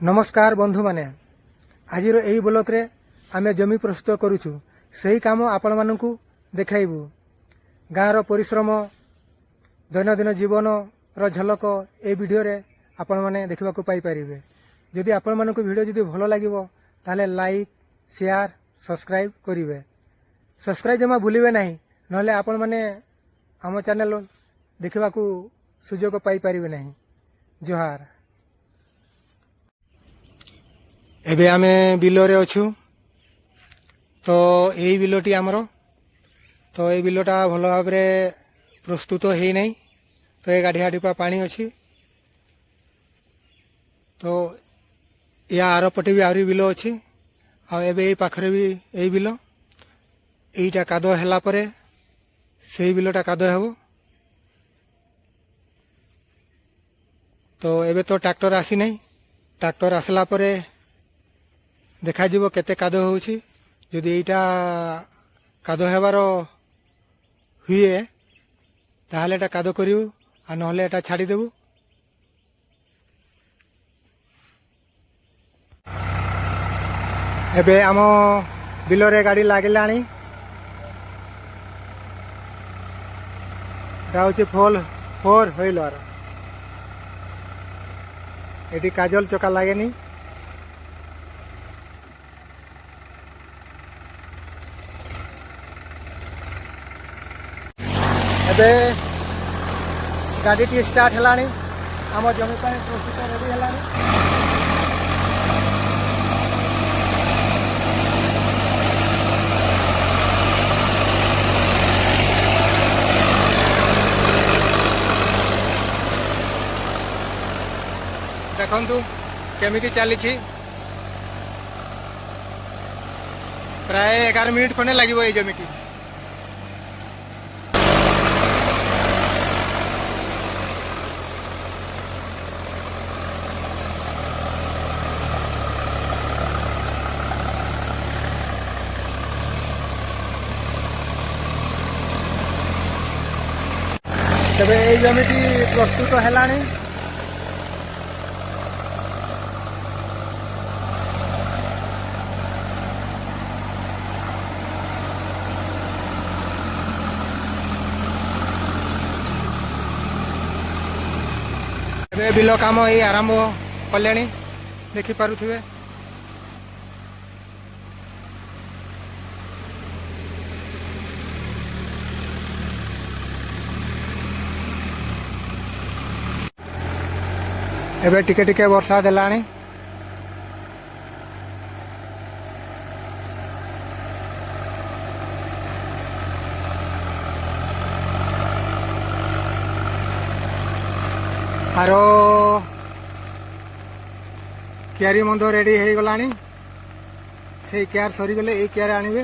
नमस्कार बंधु माने आज यही ब्लॉक रे आमे जमी प्रस्तुत करुछु सही काम आपण मानकु देखाइबु गाँव परिश्रम दैनंदिन जीवन रो झलक ए वीडियो रे आपण माने देखिबा को पाई परिबे। जदि आपण मानकु वीडियो जदि भलो लागिवो ताले लाइक शेयर सब्सक्राइब करिवे। सब्सक्राइब जमा भूलिबे नाही नहले आपण माने हम चैनल देखिबा को सुजोग पाई परिबे नाही। जोहार। एबे आमे बिलोरे अछु तो यही बिलोटी आमर तो ये बिलोटा भल भाव प्रस्तुत है नहीं तो ये गाढ़िया टिपा पानी अच्छी तो या आर पटे भी आहरी बिल अच्छी आबे पाखरे भी यही बिल यहीटा काद है से बिलटा काद हेब तो एबे तो ट्रैक्टर आसी नहीं ट्रैक्टर आसला परे देखा जीवो केते कादो होउछि जदि एटा कादो हेबार हुए ताहले एटा कादो करिवु आ नहले एटा छाड़ी देबु। एबे आम बिलरे गाड़ी लागिलाणी होउछि फोर व्हीलर एटी काजल चका लागेनी एबे गाड़ी टी स्टार्ट हेलानी आम जमी पानी प्रस्तुत रेडी हेलानी। देखंतु केमिति चली प्राय 11 मिनिट खंडे लगे जमीटी। तबे ये जमीटी प्रस्तुत हेलानी बिल काम ये आरंभ कले देखी पारुथिबे। एबे टिके टिके वर्षा देलानी आरो क्यारी मंद रेडी हो गलानी से क्यार सरी गले ए क्यार आनिबे।